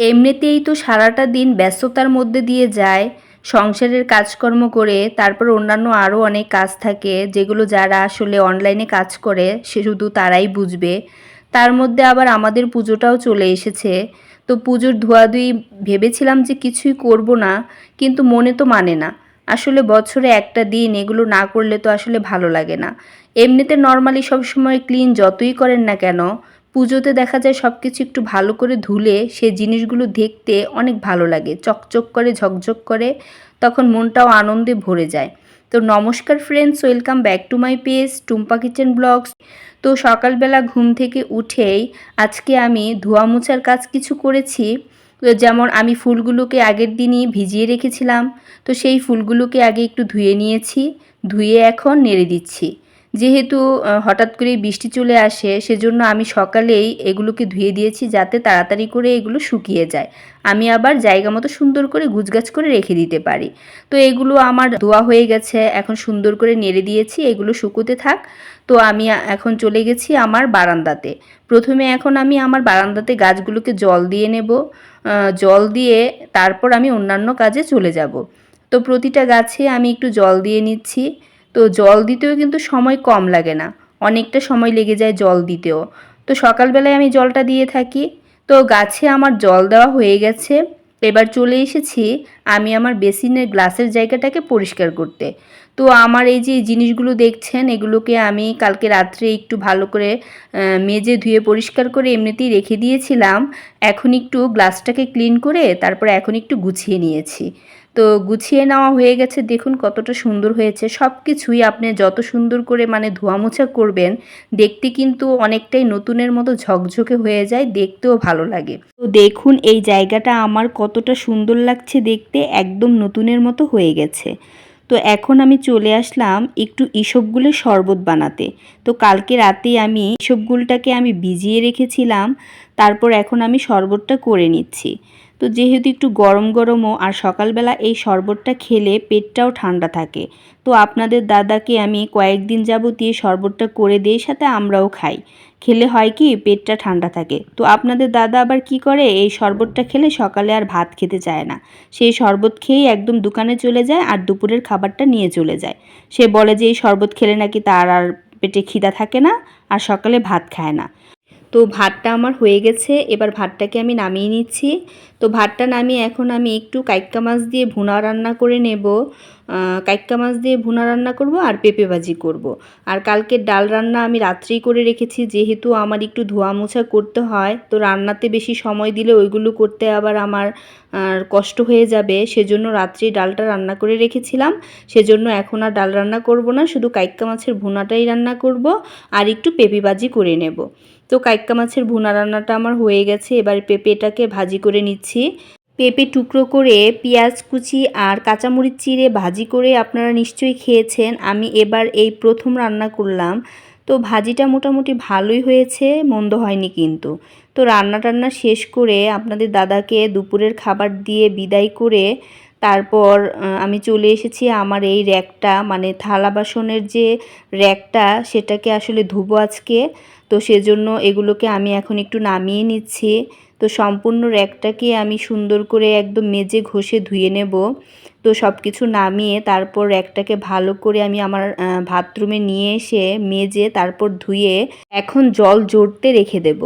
এমনিতেই তো সারাটা দিন ব্যস্ততার মধ্যে দিয়ে যায়, সংসারের কাজকর্ম করে, তারপর অন্যান্য আরও অনেক কাজ থাকে যেগুলো যারা আসলে অনলাইনে কাজ করে সে শুধু তারাই বুঝবে। তার মধ্যে আবার আমাদের পুজোটাও চলে এসেছে। তো পুজোর ধোয়াধুয়ি ভেবেছিলাম যে কিছুই করব না, কিন্তু মনে তো মানে না। আসলে বছরে একটা দিন এগুলো না করলে তো আসলে ভালো লাগে না। এমনিতে নর্মালি সবসময় ক্লিন যতই করেন না কেন, পুজোতে দেখা যায় সব কিছু একটু ভালো করে ধুলে সেই জিনিসগুলো দেখতে অনেক ভালো লাগে, চকচক করে ঝকঝক করে, তখন মনটাও আনন্দে ভরে যায়। তো নমস্কার friends, welcome back to my page Tumpa Kitchen Blogs. তো সকালবেলা ঘুম থেকে উঠেই আজকে আমি ধোয়া মোছার কাজ কিছু করেছি। তো যেমন আমি ফুলগুলোকে আগের দিনই ভিজিয়ে রেখেছিলাম, তো সেই ফুলগুলোকে আগে একটু ধুয়ে নিয়েছি, ধুয়ে এখন নেড়ে দিচ্ছি। যেহেতু হঠাৎ করেই বৃষ্টি চলে আসে, সেজন্য আমি সকালেই এগুলোকে ধুয়ে দিয়েছি যাতে তাড়াতাড়ি করে এগুলো শুকিয়ে যায়, আমি আবার জায়গা মতো সুন্দর করে গুছগাছ করে রেখে দিতে পারি। তো এগুলো আমার ধোয়া হয়ে গেছে, এখন সুন্দর করে নেড়ে দিয়েছি, এগুলো শুকোতে থাক। তো আমি এখন চলে গেছি আমার বারান্দাতে। প্রথমে এখন আমি আমার বারান্দাতে গাছগুলোকে জল দিয়ে নেব, জল দিয়ে তারপর আমি অন্যান্য কাজে চলে যাব। তো প্রতিটা গাছে আমি একটু জল দিয়ে নিচ্ছি। তো জল দিতেও কিন্তু সময় কম লাগে না, অনেকটা সময় লেগে যায় জল দিতেও। তো সকালবেলায় আমি জলটা দিয়ে থাকি। তো গাছে আমার জল দেওয়া হয়ে গেছে, এবার চলে এসেছি আমি আমার বেসিনের গ্লাসের জায়গাটাকে পরিষ্কার করতে। তো আমার এই যে জিনিসগুলো দেখছেন, এগুলোকে আমি কালকে রাত্রে একটু ভালো করে মেজে ধুয়ে পরিষ্কার করে এমনিতেই রেখে দিয়েছিলাম। এখন একটু গ্লাসটাকে ক্লিন করে তারপরে এখন একটু গুছিয়ে নিয়েছি। তো গুছিয়ে নেওয়া হয়ে গেছে, দেখুন কতটা সুন্দর হয়েছে। সব কিছুই আপনি যত সুন্দর করে ধোয়া মোছা করবেন, দেখতে কিন্তু অনেকটাই নতুনের মতো ঝকঝকে হয়ে যায়, দেখতেও ভালো লাগে। তো দেখুন এই জায়গাটা আমার কতটা সুন্দর লাগছে দেখতে, একদম নতুনের মতো হয়ে গেছে। তো এখন আমি চলে আসলাম একটু ইসবগুলের শরবত বানাতে। তো কালকে রাতেই আমি ইসবগুলটাকে আমি ভিজিয়ে রেখেছিলাম, তারপর এখন আমি শরবতটা করে নিচ্ছি। তো যেহেতু একটু গরম গরমও, আর সকালবেলা এই শরবতটা খেলে পেটটাও ঠান্ডা থাকে। তো আপনাদের দাদাকে আমি কয়েকদিন যাবতীয় শরবতটা করে দিই, সাথে আমরাও খাই। খেলে হয় কি পেটটা ঠান্ডা থাকে। তো আপনাদের দাদা আবার কি করে, এই শরবতটা খেলে সকালে আর ভাত খেতে চায় না, সেই শরবত খেয়েই একদম দোকানে চলে যায় আর দুপুরের খাবারটা নিয়ে চলে যায়। সে বলে যে এই শরবত খেলে নাকি তার আর পেটে খিদা থাকে না, আর সকালে ভাত খায় না। তো ভাতটা আমার হয়ে গেছে, এবার ভাতটাকে আমি নামিয়ে নিচ্ছি। তো ভাতটা নামিয়ে এখন আমি একটু কাইক্কা মাছ দিয়ে ভুনা রান্না করে নেব। কাইক্কা মাছ দিয়ে ভুনা রান্না করব আর পেঁপে ভাজি করব। আর কালকের ডাল রান্না আমি রাত্রেই করে রেখেছি, যেহেতু আমার একটু ধোয়া মোছা করতে হয়, তো রান্নাতে বেশি সময় দিলে ওইগুলো করতে আবার আমার কষ্ট হয়ে যাবে, সেজন্য রাত্রেই ডালটা রান্না করে রেখেছিলাম। সেজন্য এখন আর ডাল রান্না করব না, শুধু কাইক্কা মাছের ভুনাটাই রান্না করব আর একটু পেঁপে ভাজি করে নেব। তো কাইক্কা মাছের ভুনা রান্নাটা আমার হয়ে গেছে, এবার পেঁপেটাকে ভাজি করে নিচ্ছি। পেঁপে টুকরো করে পেঁয়াজ কুচি আর কাঁচামরিচ চিড়ে ভাজি করে আপনারা নিশ্চয়ই খেয়েছেন, আমি এবার এই প্রথম রান্না করলাম। তো ভাজিটা মোটামুটি ভালোই হয়েছে, মন্দ হয়নি কিন্তু। তো রান্না টান্না শেষ করে আপনাদের দাদাকে দুপুরের খাবার দিয়ে বিদায় করে তারপর আমি চলে এসেছি আমার এই র্যাকটা, থালা বাসনের যে র্যাকটা, সেটাকে আসলে ধুবো আজকে। তো সেজন্য এগুলোকে আমি এখন একটু নামিয়ে নিচ্ছি। তো সম্পূর্ণ র্যাকটাকে আমি সুন্দর করে একদম মেজে ঘষে ধুয়ে নেব। তো সব কিছু নামিয়ে তারপর র্যাকটাকে ভালো করে আমি আমার বাথরুমে নিয়ে এসে মেজে তারপর ধুয়ে এখন জল ঝরতে রেখে দেব।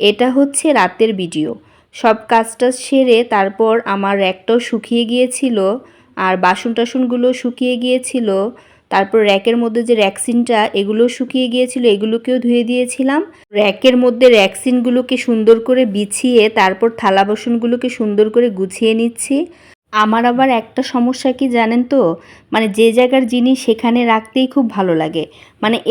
এটা হচ্ছে রাতের ভিডিও। সব কাজটা সেরে তারপর আমার র্যাকটাও শুকিয়ে গিয়েছিল, আর বাসন টাসনগুলো শুকিয়ে গিয়েছিল। তারপর র্যাকের মধ্যে যে র্যাকসিনটা, এগুলো শুকিয়ে গিয়েছিল, এগুলোকেও ধুয়ে দিয়েছিলাম। র্যাকের মধ্যে র্যাকসিনগুলোকে সুন্দর করে বিছিয়ে তারপর থালা বাসনগুলোকে সুন্দর করে গুছিয়ে নিচ্ছি। আমার আবার একটা সমস্যা কি জানেন তো, যে জায়গার জিনিস সেখানে রাখতেই খুব ভালো লাগে,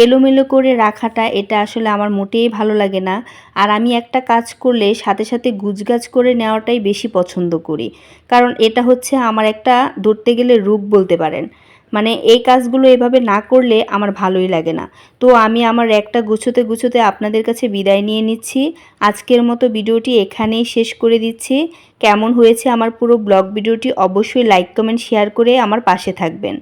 এলোমেলো করে রাখাটা এটা আসলে আমার মোটেই ভালো লাগে না। আর আমি একটা কাজ করলে সাথে সাথে গুছগাছ করে নেওয়াটাই বেশি পছন্দ করি, কারণ এটা হচ্ছে আমার একটা ধরতে গেলে রূপ বলতে পারেন। এই কাজগুলো এভাবে না করলে আমার ভালোই লাগে না। তো আমি আমার একটা গুছোতে গুছোতে আপনাদের কাছে বিদায় নিয়ে নিচ্ছি। আজকের মতো ভিডিওটি এখানেই শেষ করে দিচ্ছি। কেমন হয়েছে আমার পুরো ব্লগ ভিডিওটি অবশ্যই লাইক কমেন্ট শেয়ার করে আমার পাশে থাকবেন।